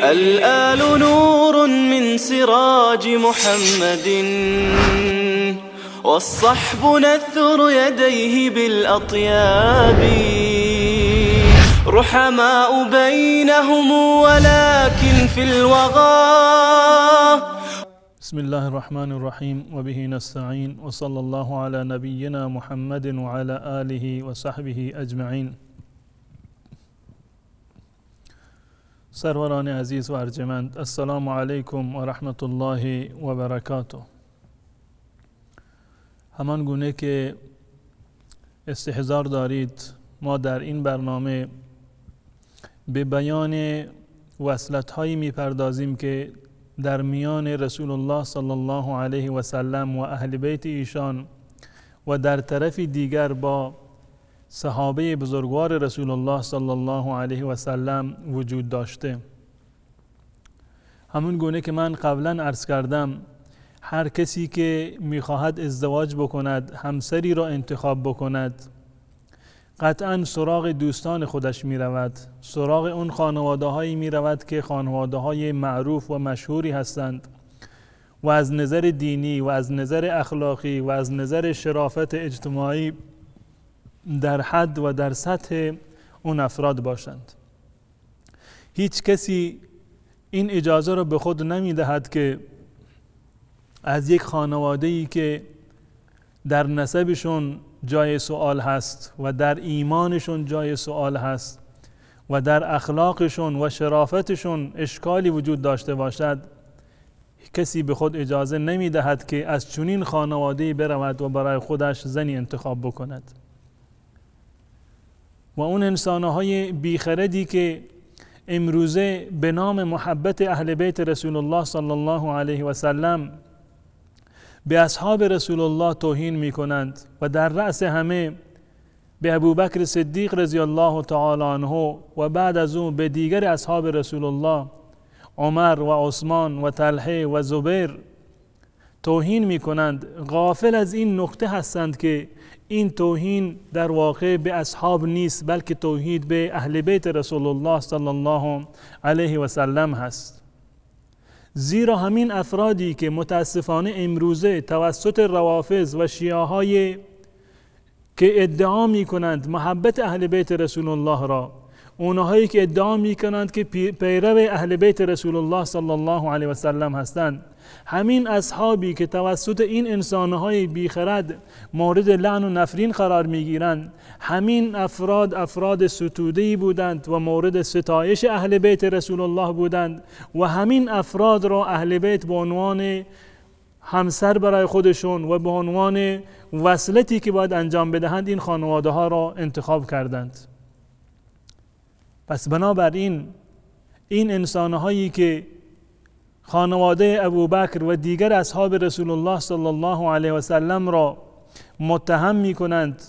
الآل نور من سراج محمد، والصحب نثر يديه بالأطياب، رحماء بينهم ولكن في الوغى. بسم الله الرحمن الرحيم وبه نستعين وصلى الله على نبينا محمد وعلى آله وصحبه اجمعین. سروران عزیز و ارجمند، السلام علیکم و رحمت الله و برکاته. همان گونه که استحضار دارید، ما در این برنامه به بیان وصلت هایی می پردازیم که در میان رسول الله صلی الله علیه و سلم و اهل بیت ایشان و در طرف دیگر با صحابه بزرگوار رسول الله صلی الله علیه و سلم وجود داشته. همون گونه که من قبلا عرض کردم، هر کسی که میخواهد ازدواج بکند، همسری را انتخاب بکند، قطعا سراغ دوستان خودش می رود، سراغ اون خانواده هایی می رود که خانواده های معروف و مشهوری هستند و از نظر دینی و از نظر اخلاقی و از نظر شرافت اجتماعی در حد و در سطح اون افراد باشند. هیچ کسی این اجازه را به خود نمی دهد که از یک خانواده‌ای که در نسبشون جای سوال هست و در ایمانشون جای سوال هست و در اخلاقشون و شرافتشون اشکالی وجود داشته باشد، کسی به خود اجازه نمی دهد که از چنین خانواده‌ای برود و برای خودش زنی انتخاب بکند. و اون انسان‌های بیخردی که امروزه به نام محبت اهل بیت رسول الله صلی الله علیه و سلم به اصحاب رسول الله توهین می کنند و در رأس همه به ابوبکر صدیق رضی الله تعالی عنه و بعد از او به دیگر اصحاب رسول الله عمر و عثمان و طلحه و زبیر توهین می کنند، غافل از این نکته هستند که این توهین در واقع به اصحاب نیست، بلکه توهین به اهل بیت رسول الله صلی الله علیه و سلم هست. زیرا همین افرادی که متاسفانه امروزه توسط روافض و شیعه‌های که ادعا می کنند محبت اهل بیت رسول الله را، اونهایی که ادعا می کنند که پیرو اهل بیت رسول الله صلی الله علیه و سلم هستند، همین اصحابی که توسط این انسانهای بیخرد مورد لعن و نفرین قرار می گیرند، همین افراد ستوده‌ای بودند و مورد ستایش اهل بیت رسول الله بودند و همین افراد را اهل بیت به عنوان همسر برای خودشون و به عنوان وصلتی که باید انجام بدهند این خانواده ها را انتخاب کردند. پس بنابراین این انسانهایی که خانواده ابوبکر و دیگر اصحاب رسول الله صلی الله علیه و سلم را متهم می کنند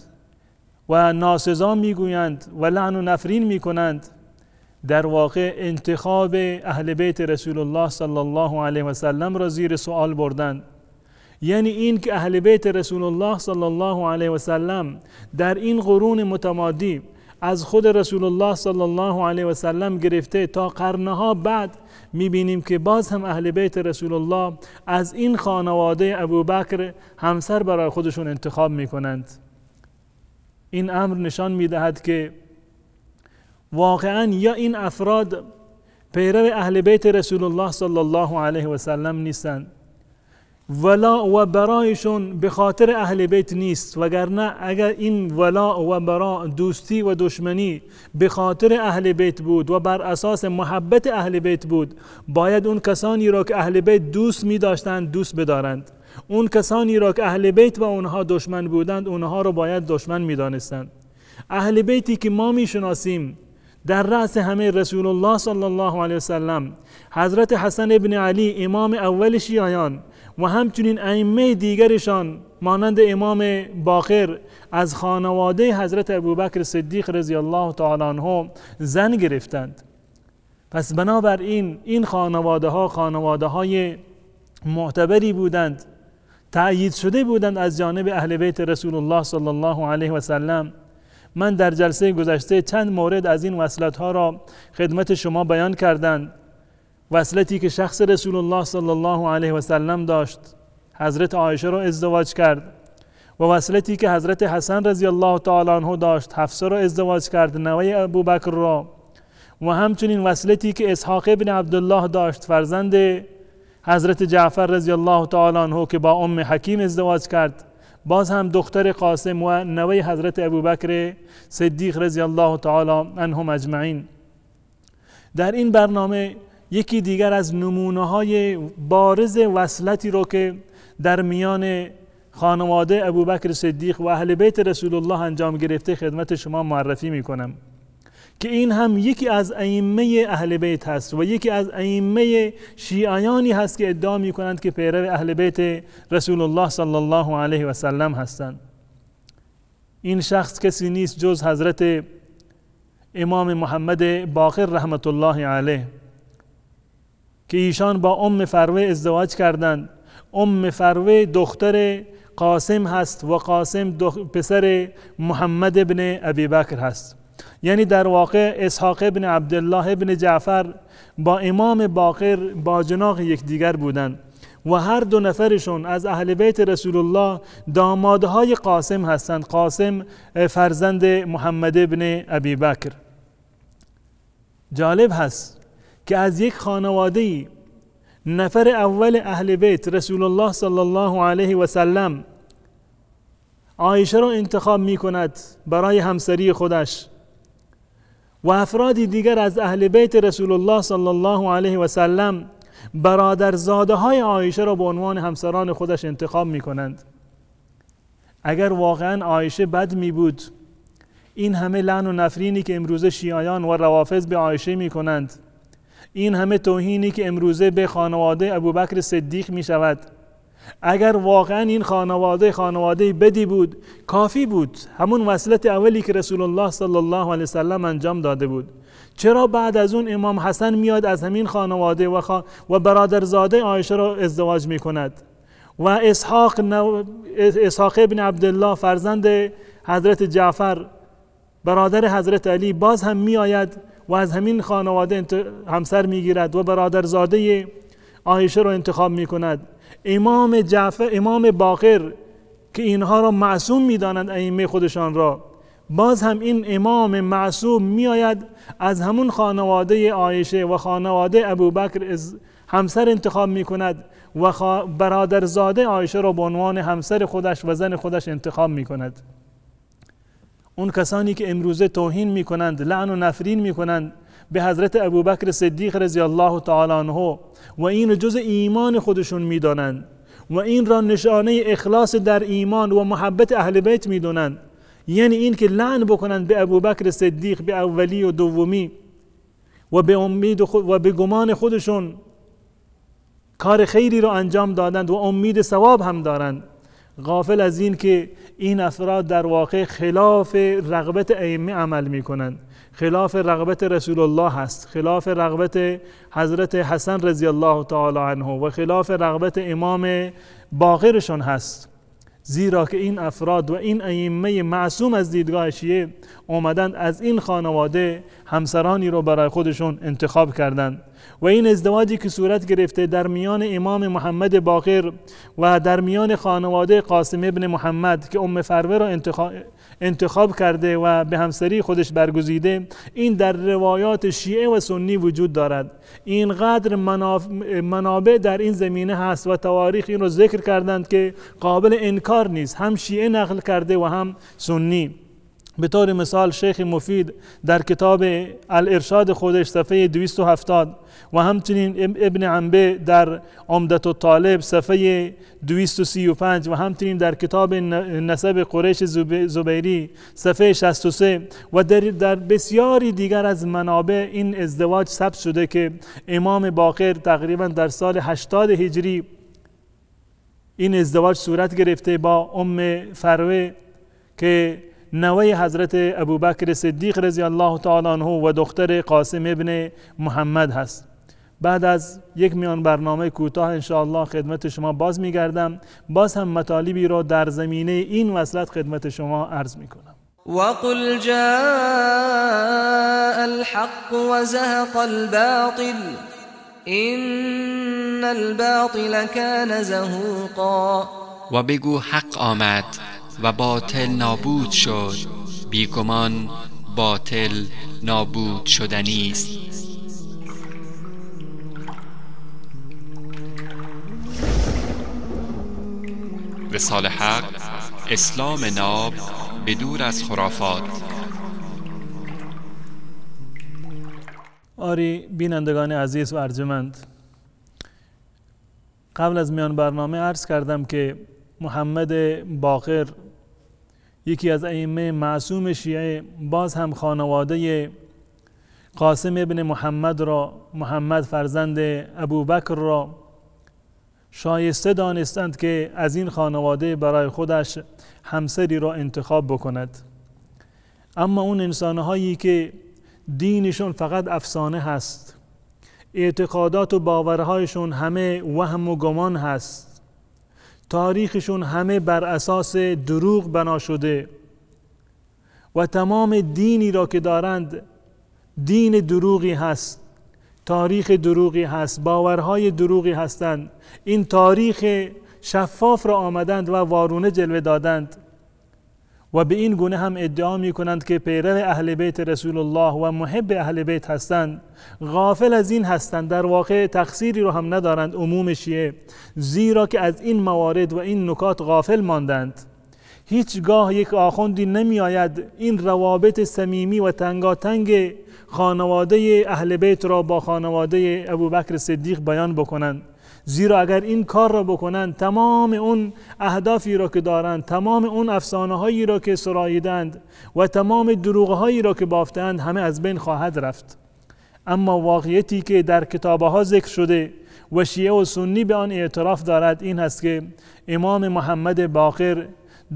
و ناسزا می گویند و لعن و نفرین می کنند، در واقع انتخاب اهل بیت رسول الله صلی الله علیه و سلم را زیر سوال بردند. یعنی این که اهل بیت رسول الله صلی الله علیه و سلم در این قرون متمادی از خود رسول الله صلی الله علیه و سلم گرفته تا قرنها بعد میبینیم که باز هم اهل بیت رسول الله از این خانواده ابوبکر همسر برای خودشون انتخاب میکنند. این امر نشان میدهد که واقعا یا این افراد پیرو اهل بیت رسول الله صلی الله علیه و سلم نیستند، ولا و برایشون به خاطر اهل بیت نیست، وگرنه اگر این ولا و برا، دوستی و دشمنی به خاطر اهل بیت بود و بر اساس محبت اهل بیت بود، باید اون کسانی را که اهل بیت دوست می داشتند دوست بدارند، اون کسانی را که اهل بیت و اونها دشمن بودند اونها را باید دشمن می دانستند. اهل بیتی که ما می شناسیم در رأس همه رسول الله صلی الله علیه وسلم، حضرت حسن ابن علی امام اول شیعیان و همچنین ائمه دیگرشان مانند امام باقر از خانواده حضرت ابوبکر صدیق رضی الله تعالی عنه زن گرفتند. پس بنابراین این خانواده های معتبری بودند، تأیید شده بودند از جانب اهل بیت رسول الله صلی الله علیه و سلم. من در جلسه گذشته چند مورد از این وصلت ها را خدمت شما بیان کردم وصلتی که شخص رسول الله صلی الله علیه و سلم داشت، حضرت عایشه را ازدواج کرد، و وصلتی که حضرت حسن رضی الله تعالی عنه داشت، حفصه را ازدواج کرد، نوه ابوبکر را، و همچنین وصلتی که اسحاق ابن عبدالله داشت، فرزند حضرت جعفر رضی الله تعالی عنه که با ام حکیم ازدواج کرد، باز هم دختر قاسم و نوه حضرت ابوبکر صدیق رضی الله تعالی عنهم اجمعین. در این برنامه یکی دیگر از نمونه های بارز وصلتی رو که در میان خانواده ابوبکر صدیق و اهل بیت رسول الله انجام گرفته خدمت شما معرفی میکنم که این هم یکی از ائمه اهل بیت هست و یکی از ائمه شیعیانی هست که ادعا میکنند که پیرو اهل بیت رسول الله صلی الله علیه و سلم هستند. این شخص کسی نیست جز حضرت امام محمد باقر رحمت الله علیه که ایشان با ام فروه ازدواج کردند. ام فروه دختر قاسم هست و قاسم پسر محمد ابن ابی بکر هست. یعنی در واقع اسحاق ابن عبدالله ابن جعفر با امام باقر با جناق یکدیگر بودند و هر دو نفرشون از اهل بیت رسول الله دامادهای قاسم هستند. قاسم فرزند محمد ابن ابی بکر. جالب هست که از یک خانواده‌ای نفر اول اهل بیت رسول الله صلی الله علیه و سلم عایشه را انتخاب می کند برای همسری خودش و افرادی دیگر از اهل بیت رسول الله صلی الله علیه و سلم برادرزاده های عایشه را به عنوان همسران خودش انتخاب می کنند. اگر واقعا عایشه بد می بود، این همه لعن و نفرینی که امروزه شیعیان و روافض به عایشه می کنند، این همه توهینی که امروزه به خانواده ابوبکر صدیق می شود، اگر واقعا این خانواده بدی بود، کافی بود همون وصلت اولی که رسول الله صلی الله علیه وسلم انجام داده بود. چرا بعد از اون امام حسن میاد از همین خانواده و برادرزاده عایشه را ازدواج می کند و اسحاق ابن عبدالله فرزند حضرت جعفر برادر حضرت علی باز هم می آید و از همین خانواده همسر می گیرد و برادرزاده عایشه را انتخاب می کند. امام باقر که اینها را معصوم می دانند ائمه خودشان را، باز هم این امام معصوم می آید از همون خانواده عایشه و خانواده ابوبکر همسر انتخاب می کند و برادرزاده عایشه را به عنوان همسر خودش و زن خودش انتخاب می کند. اون کسانی که امروزه توهین می کنند، لعن و نفرین می کنند به حضرت ابوبکر صدیق رضی الله تعالی عنه و این جز ایمان خودشون می دانند و این را نشانه اخلاص در ایمان و محبت اهل بیت می دانند، یعنی این که لعن بکنند به ابوبکر صدیق به اولی و دومی و به امید و به گمان خودشون کار خیری را انجام دادند و امید ثواب هم دارند، غافل از این که این افراد در واقع خلاف رغبت ائمه عمل می کنند، خلاف رغبت رسول الله هست، خلاف رغبت حضرت حسن رضی الله تعالی عنه و خلاف رغبت امام باقرشون هست. زیرا که این افراد و این ائمه معصوم از دیدگاه شیعه اومدند از این خانواده همسرانی رو برای خودشون انتخاب کردند و این ازدواجی که صورت گرفته در میان امام محمد باقر و در میان خانواده قاسم ابن محمد که ام فروه را انتخاب کرده و به همسری خودش برگزیده، این در روایات شیعه و سنی وجود دارد. اینقدر منابع در این زمینه هست و تواریخ این رو ذکر کردند که قابل انکار نیست، هم شیعه نقل کرده و هم سنی. به طور مثال شیخ مفید در کتاب الارشاد خودش صفحه 270 و همچنین ابن عنبه در عمدة الطالب صفحه 235 و همچنین در کتاب نسب قریش زبیری صفحه 63 و در بسیاری دیگر از منابع این ازدواج ثبت شده که امام باقر تقریبا در سال 80 هجری این ازدواج صورت گرفته با ام فروه که نوه حضرت ابوبکر صدیق رضی الله تعالی عنه و دختر قاسم ابن محمد هست. بعد از یک میان برنامه کوتاه انشاءالله خدمت شما باز میگردم، باز هم مطالبی را در زمینه این وصلت خدمت شما عرض میکنم. وقل جاء الحق وزهق الباطل إن الباطل كان زهوقا. و بگو حق آمد و باطل نابود شد، بیگمان باطل نابود شدنی است. وصال حق، اسلام ناب به دور از خرافات. آری بینندگان عزیز و ارجمند، قبل از میان برنامه عرض کردم که محمد باقر، یکی از ائمه معصوم شیعه، باز هم خانواده قاسم ابن محمد را، محمد فرزند ابوبکر را شایسته دانستند که از این خانواده برای خودش همسری را انتخاب بکند. اما اون انسانهایی که دینشون فقط افسانه هست، اعتقادات و باورهایشون همه وهم و گمان هست، تاریخشون همه بر اساس دروغ بنا شده و تمام دینی را که دارند دین دروغی هست، تاریخ دروغی هست، باورهای دروغی هستند. این تاریخ شفاف را آمدند و وارونه جلوه دادند و به این گونه هم ادعا می کنند که پیرو اهل بیت رسول الله و محب اهل بیت هستند. غافل از این هستند، در واقع تقصیری رو هم ندارند عموم شیعه، زیرا که از این موارد و این نکات غافل ماندند. هیچگاه یک آخوندی نمی آید این روابط صمیمی و تنگاتنگ خانواده اهل بیت را با خانواده ابوبکر صدیق بیان بکنند، زیرا اگر این کار را بکنند تمام اون اهدافی را که دارند، تمام اون افسانه هایی را که سراییدند و تمام دروغ هایی را که بافتند همه از بین خواهد رفت. اما واقعیتی که در کتابه ها ذکر شده و شیعه و سنی به آن اعتراف دارد این هست که امام محمد باقر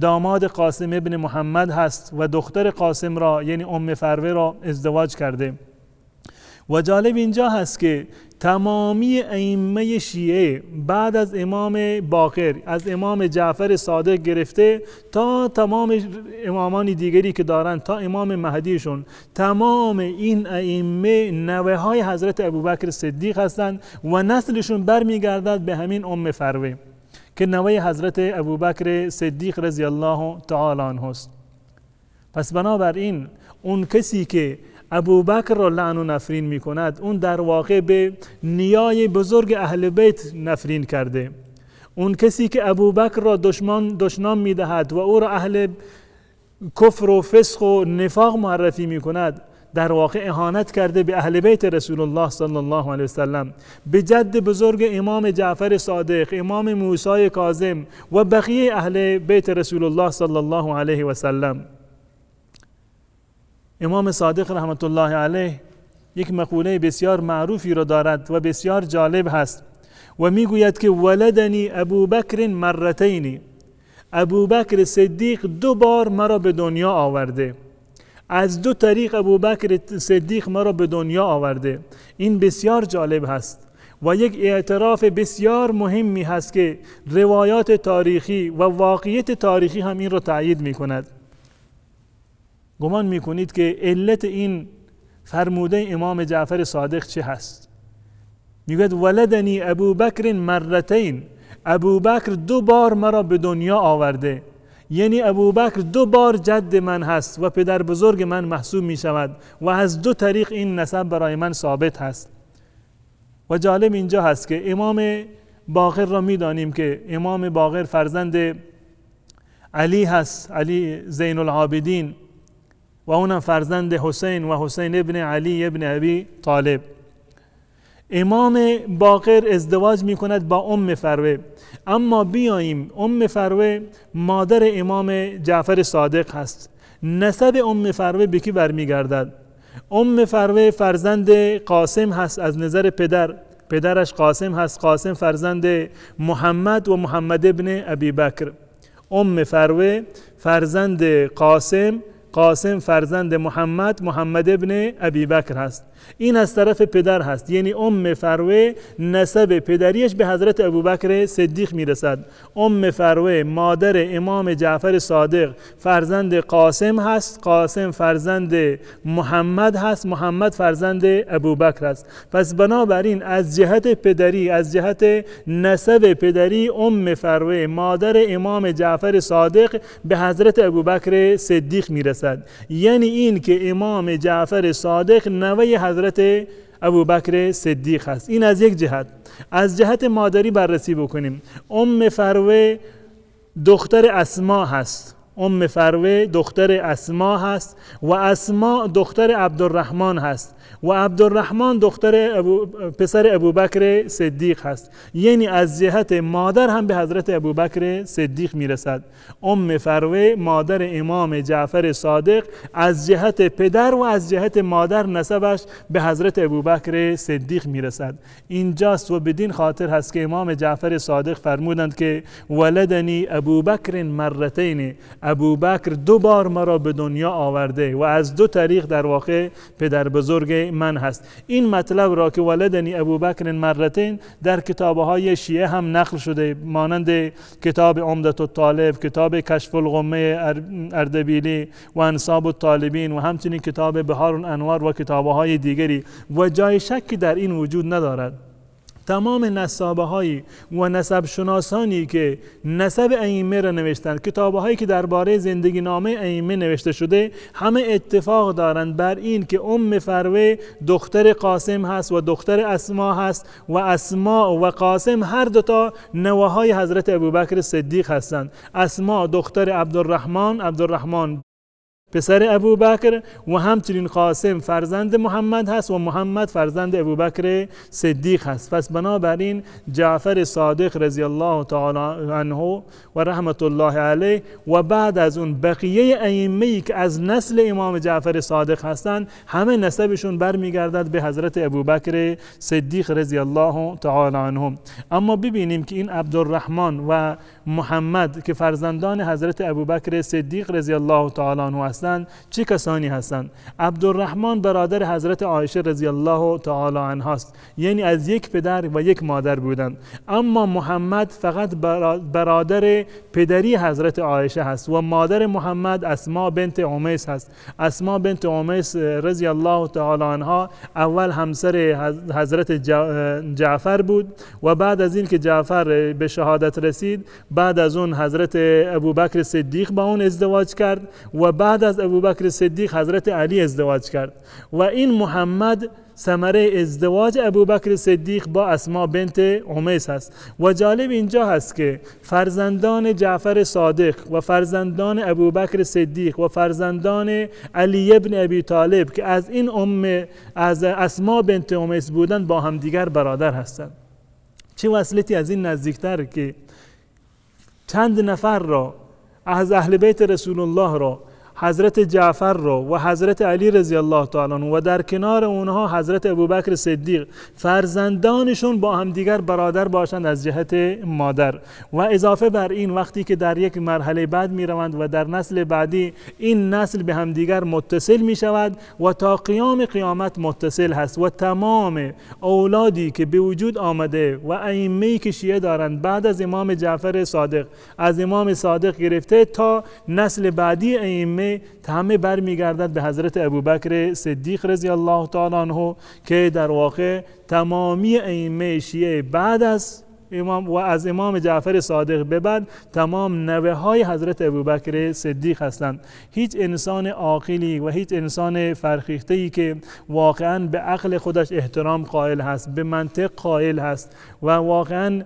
داماد قاسم ابن محمد هست و دختر قاسم را یعنی ام فروه را ازدواج کرده. و جالب اینجا هست که تمامی ائمه شیعه بعد از امام باقر، از امام جعفر صادق گرفته تا تمام امامان دیگری که دارند تا امام مهدیشون، تمام این ائمه نوه های حضرت ابوبکر صدیق هستند و نسلشون برمیگردد به همین ام فروه که نوه حضرت ابوبکر صدیق رضی الله تعالی عنه است. پس بنابراین اون کسی که ابوبکر را لعن و نفرین می کند، اون در واقع به نیای بزرگ اهل بیت نفرین کرده. اون کسی که ابوبکر را دشنام می دهد و او را اهل کفر و فسق و نفاق معرفی می کند، در واقع اهانت کرده به اهل بیت رسول الله صلی الله علیه وسلم، به جد بزرگ امام جعفر صادق، امام موسی کاظم و بقیه اهل بیت رسول الله صلی الله علیه وسلم. امام صادق رحمت الله علیه یک مقوله بسیار معروفی را دارد و بسیار جالب هست و میگوید که ولدنی ابوبکر مرتین، ابوبکر صدیق 2 بار مرا به دنیا آورده، از 2 طریق ابوبکر صدیق مرا به دنیا آورده. این بسیار جالب هست و یک اعتراف بسیار مهمی هست که روایات تاریخی و واقعیت تاریخی هم این را تأیید می کند. گمان می کنید که علت این فرموده امام جعفر صادق چه هست؟ میگوید ولدنی ابوبکر مرتین، ابوبکر 2 بار مرا به دنیا آورده، یعنی ابوبکر 2 بار جد من هست و پدر بزرگ من محسوب می شود و از 2 طریق این نسب برای من ثابت هست. و جالب اینجا هست که امام باقر را می دانیم که امام باقر فرزند علی هست، علی زین العابدین، و اونم فرزند حسین و حسین ابن علی ابن ابی طالب. امام باقر ازدواج می کند با ام فروه. اما بیاییم ام فروه مادر امام جعفر صادق هست. نسب ام فروه به کی برمیگردد؟ ام فروه فرزند قاسم هست از نظر پدرش قاسم هست، قاسم فرزند محمد و محمد ابن ابی بکر. ام فروه فرزند قاسم، قاسم فرزند محمد، محمد ابن ابی بکر هست. این از طرف پدر هست، یعنی فروه نسب پدریش به حضرت ابوبکر صدیق میرسد. فروه مادر امام جعفر صادق فرزند قاسم هست، قاسم فرزند محمد هست، محمد فرزند ابوبکر است. پس بنابراین از جهت پدری، از جهت نسب پدری، فروه مادر امام جعفر صادق به حضرت ابوبکر صدیق میرسد. یعنی این که امام جعفر صادق نوه حضرت ابوبکر صدیق هست. این از یک جهت. از جهت مادری بررسی بکنیم. فروه دختر اسما هست، فروه دختر اسما هست و اسما دختر عبدالرحمن هست و عبدالرحمن پسر ابوبکر صدیق هست. یعنی از جهت مادر هم به حضرت ابوبکر صدیق میرسد. فروه مادر امام جعفر صادق از جهت پدر و از جهت مادر نسبش به حضرت ابوبکر صدیق میرسد. اینجاست و بدین خاطر هست که امام جعفر صادق فرمودند که ولدنی ابوبکر مرتین، ابوبکر 2 بار مرا به دنیا آورده و از 2 طریق در واقع پدر بزرگ من هست. این مطلب را که ولدنی ابوبکر مرتین در کتاب‌های شیعه هم نقل شده، مانند کتاب عمدة الطالب، کتاب کشف الغمه اردبیلی و انساب الطالبین و همچنین کتاب بهار الانوار و کتاب‌های دیگری، و جای شکی در این وجود ندارد. تمام نسابه هایی و نسب شناسانی که نسب ائمه را نوشتند، کتابه هایی که درباره زندگی نامه ائمه نوشته شده، همه اتفاق دارند بر این که فروه دختر قاسم هست و دختر اسما هست و اسما و قاسم هر دوتا نوه‌های حضرت ابوبکر صدیق هستند. اسما دختر عبدالرحمن پسر ابوبکر و همچنین قاسم فرزند محمد هست و محمد فرزند ابوبکر صدیق هست. پس بنابراین جعفر صادق رضی الله تعالی عنه و رحمت الله علیه و بعد از اون بقیه ائمه‌ای که از نسل امام جعفر صادق هستند، همه نسبشون برمیگردد به حضرت ابوبکر صدیق رضی الله تعالی عنه. اما ببینیم که این عبدالرحمن و محمد که فرزندان حضرت ابوبکر صدیق رضی الله تعالی عنه هستند، چه کسانی هستند؟ عبدالرحمن برادر حضرت عایشه رضی الله تعالی عنها است، یعنی از یک پدر و یک مادر بودند. اما محمد فقط برادر پدری حضرت عایشه هست و مادر محمد اسما بنت عمیس هست. اسما بنت عمیس رضی الله تعالی عنها اول همسر حضرت جعفر بود و بعد از این که جعفر به شهادت رسید، بعد از اون حضرت ابوبکر صدیق با اون ازدواج کرد و بعد از ابوبکر صدیق حضرت علی ازدواج کرد و این محمد ثمره ازدواج ابوبکر صدیق با اسما بنت عمیس هست. و جالب اینجا هست که فرزندان جعفر صادق و فرزندان ابوبکر صدیق و فرزندان علی ابن ابی طالب که از این از اسما بنت عمیس بودند با همدیگر برادر هستند. چه وصلتی از این نزدیکتر که چند نفر را از اهل بیت رسول الله را، حضرت جعفر را و حضرت علی رضی الله تعالی عنه و در کنار اونها حضرت ابوبکر صدیق، فرزندانشون با همدیگر برادر باشند از جهت مادر. و اضافه بر این وقتی که در یک مرحله بعد می روند و در نسل بعدی این نسل به همدیگر متصل می شود و تا قیام قیامت متصل هست و تمام اولادی که به وجود آمده و ائمه‌ای که شیعه دارند بعد از امام جعفر صادق، از امام صادق گرفته تا نسل بعدی ائمه، همه برمیگردد به حضرت ابوبکر صدیق رضی الله تعالی عنه که در واقع تمامی ائمه شیعه بعد از امام و از امام جعفر صادق به بعد تمام نوه های حضرت ابوبکر صدیق هستند. هیچ انسان عاقلی و هیچ انسان فرخیخته‌ای که واقعا به عقل خودش احترام قائل هست، به منطق قائل هست و واقعا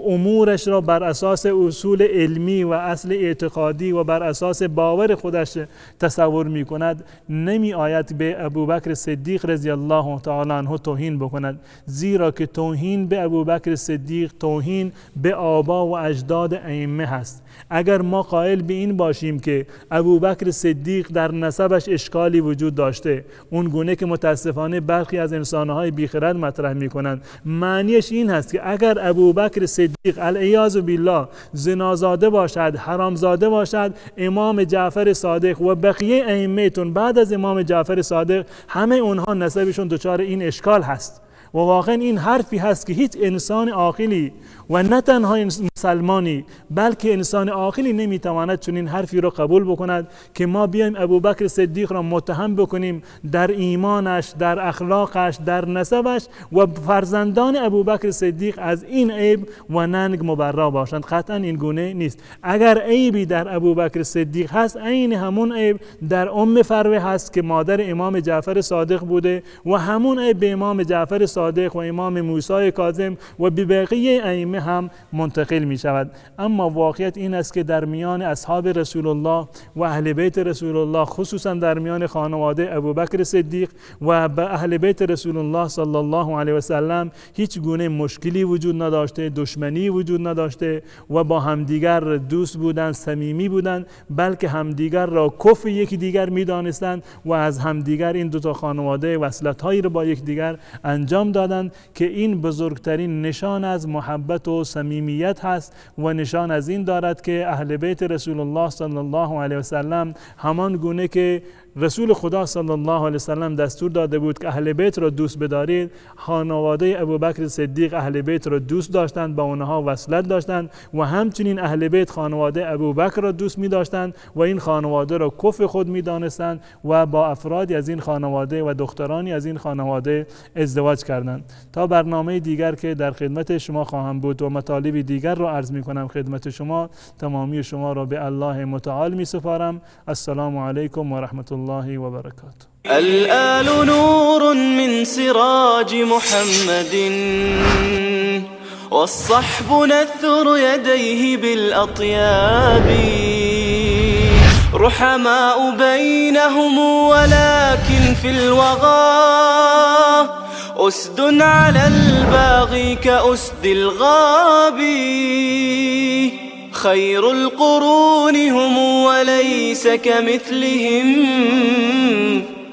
امورش را بر اساس اصول علمی و اصل اعتقادی و بر اساس باور خودش تصور می کند، نمی آید به ابوبکر صدیق رضی الله تعالی عنه توهین بکند، زیرا که توهین به ابوبکر صدیق توهین به آبا و اجداد ائمه هست. اگر ما قائل به این باشیم که ابوبکر صدیق در نسبش اشکالی وجود داشته، اون گونه که متاسفانه برخی از انسانهای بیخرد مطرح می کنند، معنیش این هست که اگر ابوبکر صدیق العیاذ بالله زنازاده باشد، حرامزاده باشد، امام جعفر صادق و بقیه ائمه‌تون بعد از امام جعفر صادق همه اونها نسبشون دچار این اشکال هست. و واقعا این حرفی هست که هیچ انسان عاقلی و نه تنها مسلمانی بلکه انسان عاقلی نمیتواند چنین حرفی را قبول بکند که ما بیایم ابوبکر صدیق را متهم بکنیم در ایمانش، در اخلاقش، در نسبش و فرزندان ابوبکر صدیق از این عیب و ننگ مبرا باشند. قطعا این گونه نیست. اگر عیبی در ابوبکر صدیق هست، عین همون عیب در فروه هست که مادر امام جعفر صادق بوده و همون عیب به امام جعفر صادق و امام موسی کاظم و به بقیه ائمه هم منتقل می شود. اما واقعیت این است که در میان اصحاب رسول الله و اهل بیت رسول الله، خصوصا در میان خانواده ابوبکر صدیق و به اهل بیت رسول الله صلی الله علیه و سلم هیچ گونه مشکلی وجود نداشته، دشمنی وجود نداشته و با همدیگر دوست بودند، صمیمی بودند، بلکه همدیگر را کف یکی دیگر می دانستند و از همدیگر این دو تا خانواده وصلت‌هایی را با یکدیگر انجام دادند که این بزرگترین نشان از محبت و صمیمیت هست و نشان از این دارد که اهل بیت رسول الله صلی الله علیه و سلم همان گونه که رسول خدا صلی الله علیه و سلم دستور داده بود که اهل بیت را دوست بدارید، خانواده ابوبکر صدیق اهل بیت را دوست داشتند، با اونها وصلت داشتند و همچنین اهل بیت خانواده ابوبکر را دوست می داشتند و این خانواده را کف خود می دانستند و با افرادی از این خانواده و دخترانی از این خانواده ازدواج کردند. تا برنامه دیگر که در خدمت شما خواهم بود و مطالب دیگر را عرض می کنم خدمت شما، تمامی شما را به الله متعال می سپارم. السلام علیکم و رحمت الله و برکاته. الآل نور من سراج محمد والصحب نثر يديه بالأطياب رحماء بينهم ولكن في الوغى أسد على الباغي كأسد الغاب خير القرون هم وليس كمثلهم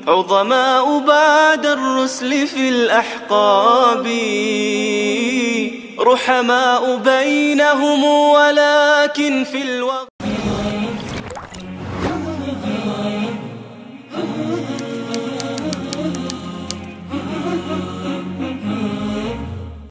عظماء بعد الرسل في الأحقاب رحماء بينهم ولكن في الوغى